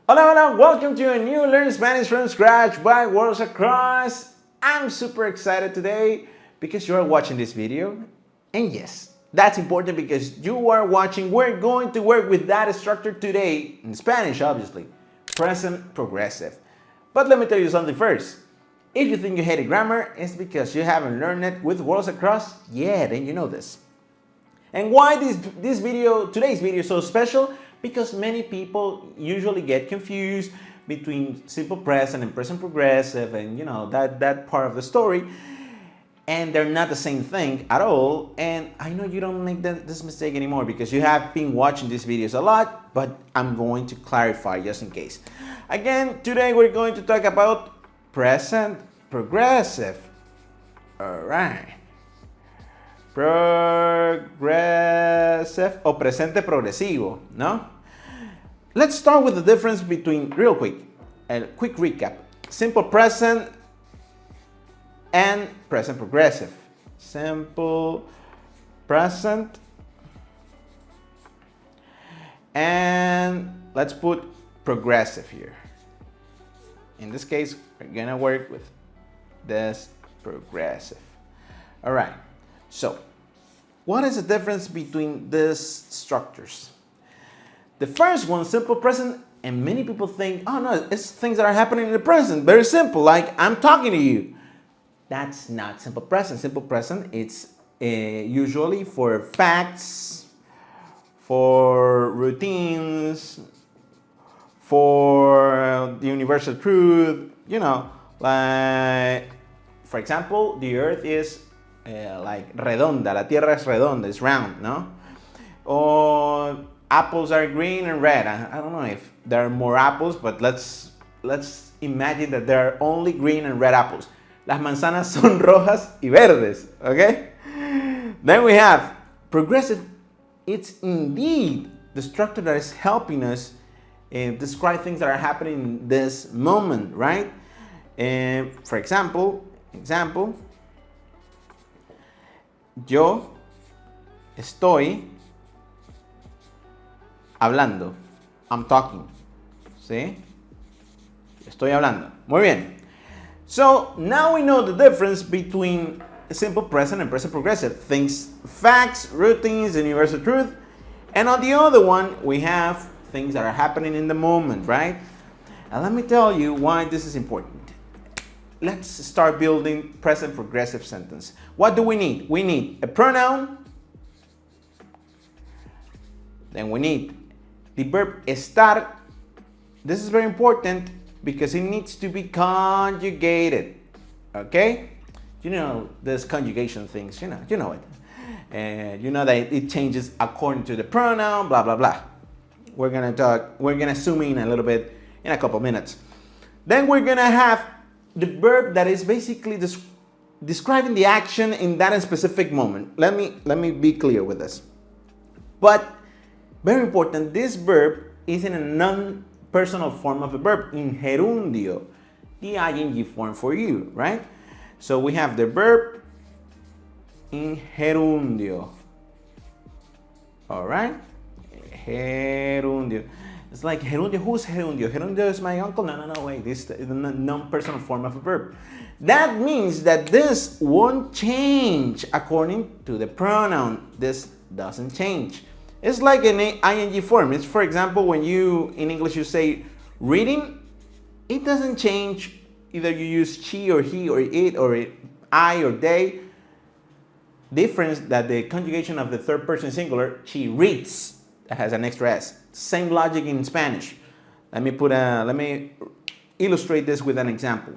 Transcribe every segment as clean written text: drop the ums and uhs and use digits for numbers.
Hola, hola, welcome to a new Learn Spanish from Scratch by Worlds Across. I'm super excited today because you are watching this video. And yes, that's important because you are watching. We're going to work with that structure today, in Spanish obviously, present progressive. But let me tell you something first. If you think you hated grammar, it's because you haven't learned it with Worlds Across yet, and you know this. And why today's video is so special? Because many people usually get confused between simple present and present progressive and you know that part of the story, and they're not the same thing at all. And I know you don't make this mistake anymore because you have been watching these videos a lot, but I'm going to clarify just in case. Again, today we're going to talk about present progressive. All right. Progressive o presente progresivo, ¿no? Let's start with the difference between, real quick, a quick recap. Simple present and present progressive. Simple present. And let's put progressive here. In this case, we're gonna work with this progressive. All right. So, what is the difference between these structures? The first one, simple present, and many people think, oh no, it's things that are happening in the present. Very simple, like I'm talking to you. That's not simple present. Simple present, it's usually for facts, for routines, for the universal truth, you know, like, for example, the earth is like redonda, la tierra es redonda, it's round, no? Or apples are green and red. I don't know if there are more apples, but let's imagine that there are only green and red apples. Las manzanas son rojas y verdes, okay? Then we have progressive. It's indeed the structure that is helping us describe things that are happening in this moment, right? For example, yo estoy hablando. I'm talking. ¿Sí? Estoy hablando. Muy bien. So now we know the difference between simple present and present progressive. Things, facts, routines, universal truth. And on the other one, we have things that are happening in the moment, right? And let me tell you why this is important. Let's start building present progressive sentence. What do we need? We need a pronoun. Then we need the verb estar. This is very important because it needs to be conjugated. Okay? You know this conjugation things, you know it. And you know that it changes according to the pronoun, blah, blah, blah. We're gonna zoom in a little bit in a couple minutes. Then we're gonna have the verb that is basically describing the action in that specific moment. Let me be clear with this. But very important, this verb is in a non-personal form of a verb, in gerundio, the ing form for you, right? So we have the verb in gerundio. All right? Gerundio. It's like gerundio. Who's gerundio? Gerundio is my uncle? No, wait. This is the non-personal form of a verb. That means that this won't change according to the pronoun. This doesn't change. It's like an ing form. It's, for example, when in English you say reading, it doesn't change. Either you use she or he or it or I or they. Difference that the conjugation of the third person singular, she reads, that has an extra s. Same logic in Spanish. Let me illustrate this with an example.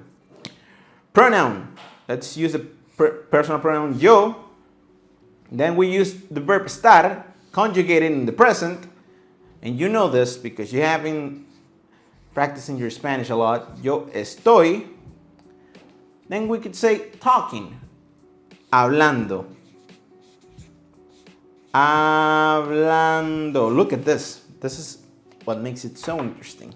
Pronoun. Let's use the personal pronoun yo. Then we use the verb estar, conjugated in the present. And you know this because you have been practicing your Spanish a lot. Yo estoy. Then we could say talking. Hablando. Hablando. Look at this. This is what makes it so interesting.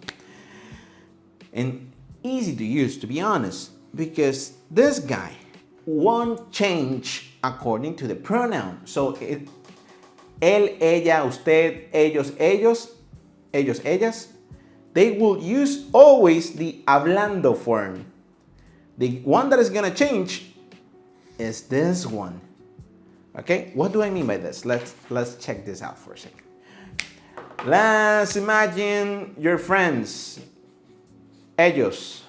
And easy to use, to be honest, because this guy won't change according to the pronoun. So él, ella, usted, ellos, ellas, they will use always the hablando form. The one that is going to change is this one. Okay, what do I mean by this? Let's check this out for a second. Let's imagine your friends. Ellos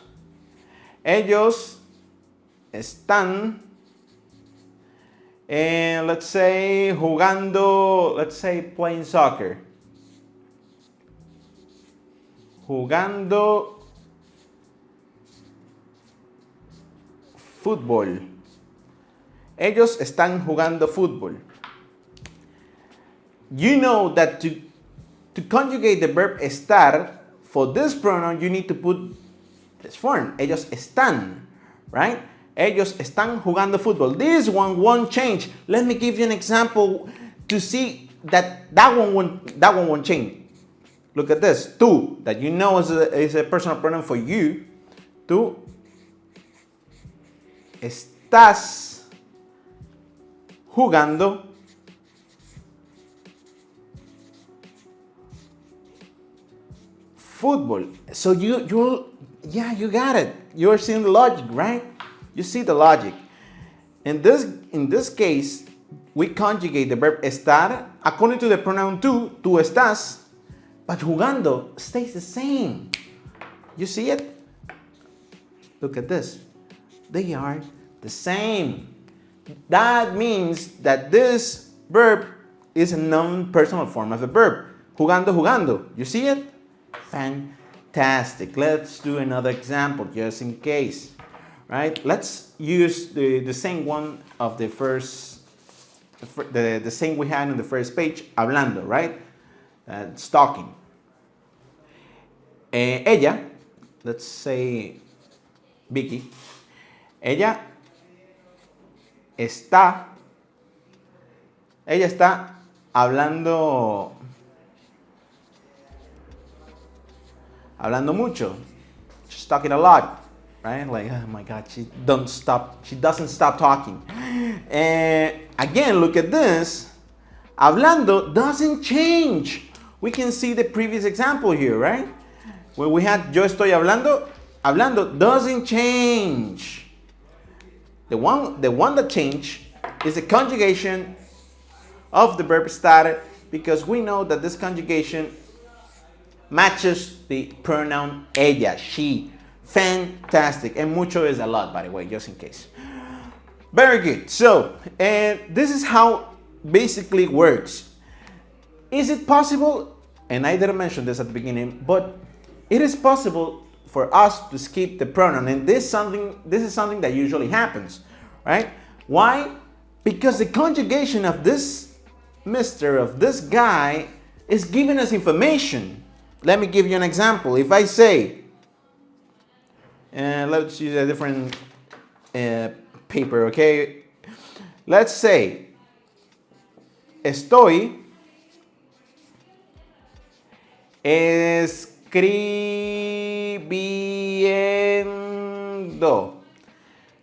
están, let's say, jugando, let's say playing soccer. Jugando fútbol. Ellos están jugando fútbol. You know that to conjugate the verb estar, for this pronoun, you need to put this form. Ellos están, right? Ellos están jugando fútbol. This one won't change. Let me give you an example to see that one won't change. Look at this. Tú, that you know is a personal pronoun for you. Tú estás jugando fútbol. So you got it. You're seeing the logic, right? You see the logic. In this case, we conjugate the verb estar according to the pronoun tú estás, but jugando stays the same. You see it? Look at this. They are the same. That means that this verb is a non-personal form of the verb. Jugando. You see it? Fantastic. Let's do another example just in case. Right? Let's use the same one of the first, the same we had on the first page, hablando, right? It's talking. Ella, let's say Vicky, ella está hablando mucho. She's talking a lot. Right? Like, oh my God, she doesn't stop talking. Again, look at this. Hablando doesn't change. We can see the previous example here, right? Where we had yo estoy hablando. Hablando doesn't change. The one that changed is the conjugation of the verb estar, because we know that this conjugation matches the pronoun ella, she. Fantastic. And mucho is a lot, by the way, just in case. Very good. So, this is how basically works. Is it possible, and I didn't mention this at the beginning, but it is possible for us to skip the pronoun, and this is something that usually happens, right? Why? Because the conjugation of this of this guy is giving us information. Let me give you an example. If I say, let's use a different paper, okay? Let's say, estoy escribiendo.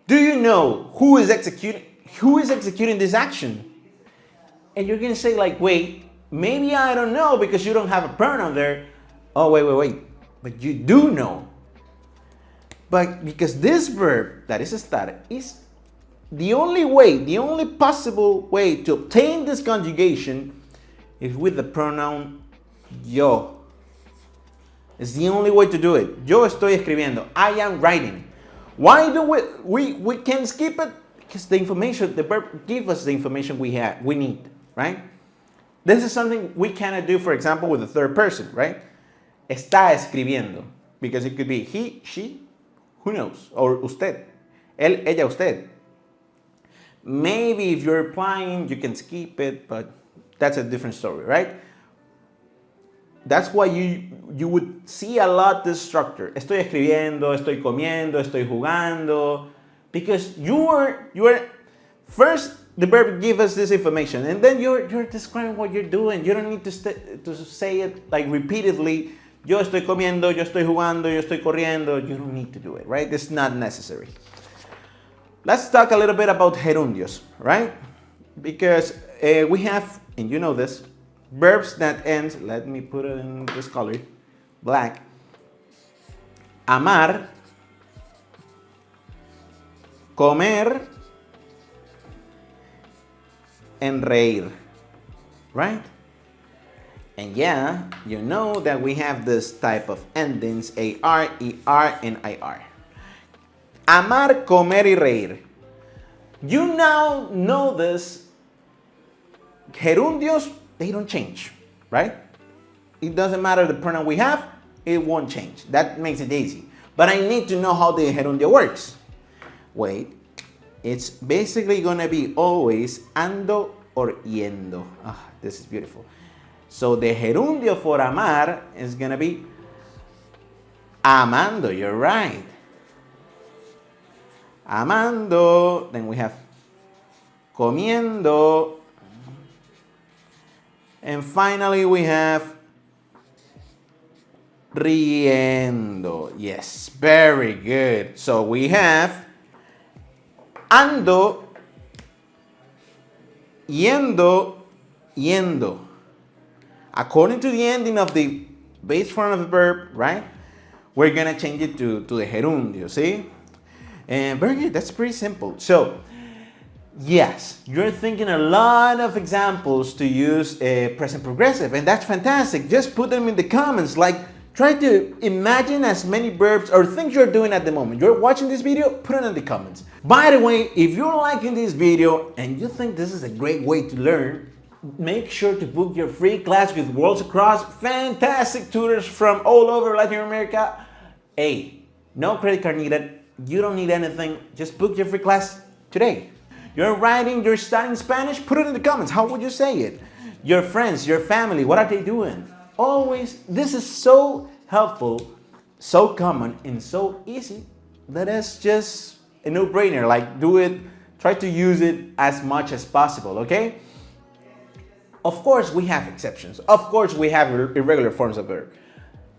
Do you know who is executing this action? And you're gonna say like, wait, maybe I don't know because you don't have a pronoun there. Oh, wait. But you do know. But because this verb, that is estar, is the only possible way to obtain this conjugation is with the pronoun yo. It's the only way to do it. Yo estoy escribiendo. I am writing. Why do we can skip it? Because the verb gives us the information we need, right? This is something we cannot do, for example, with the third person, right? Está escribiendo. Because it could be he, she, who knows? Or usted. Él, ella, usted. Maybe if you're replying, you can skip it, but that's a different story, right? That's why you would see a lot this structure. Estoy escribiendo, estoy comiendo, estoy jugando. Because you are first, the verb gives us this information, and then you're describing what you're doing. You don't need to say it like repeatedly. Yo estoy comiendo, yo estoy jugando, yo estoy corriendo. You don't need to do it, right? It's not necessary. Let's talk a little bit about gerundios, right? Because we have, and you know this, verbs that end, let me put it in this color, black. amar, comer, and reír, right? And yeah, you know that we have this type of endings, AR, ER, and IR. Amar, comer, y reír. You now know this. Gerundios, they don't change, right? It doesn't matter the pronoun we have, it won't change. That makes it easy. But I need to know how the gerundio works. Wait, it's basically gonna be always ando or yendo. Ah, this is beautiful. So the gerundio for amar is gonna be amando, you're right. Amando, then we have comiendo, and finally we have riendo. Yes, very good. So we have ando, yendo, yendo. According to the ending of the base form of the verb, right? We're gonna change it to the gerundio, see? And very good, that's pretty simple. So, yes, you're thinking a lot of examples to use present progressive, and that's fantastic. Just put them in the comments. Like, try to imagine as many verbs or things you're doing at the moment. You're watching this video, put it in the comments. By the way, if you're liking this video and you think this is a great way to learn, make sure to book your free class with Worlds Across. Fantastic tutors from all over Latin America. Hey, no credit card needed. You don't need anything. Just book your free class today. You're writing, you're studying Spanish, put it in the comments. How would you say it? Your friends, your family, what are they doing? Always, this is so helpful, so common, and so easy that it's just a no-brainer. Like, do it, try to use it as much as possible, okay? Of course, we have exceptions. Of course, we have irregular forms of verb.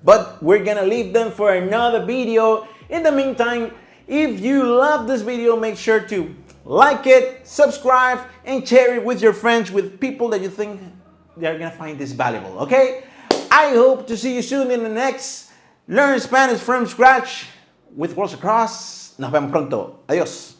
But we're gonna leave them for another video. In the meantime, if you love this video, make sure to like it, subscribe, and share it with your friends, with people that you think they're gonna find this valuable, okay? I hope to see you soon in the next Learn Spanish from Scratch with Worlds Across. Nos vemos pronto. Adiós.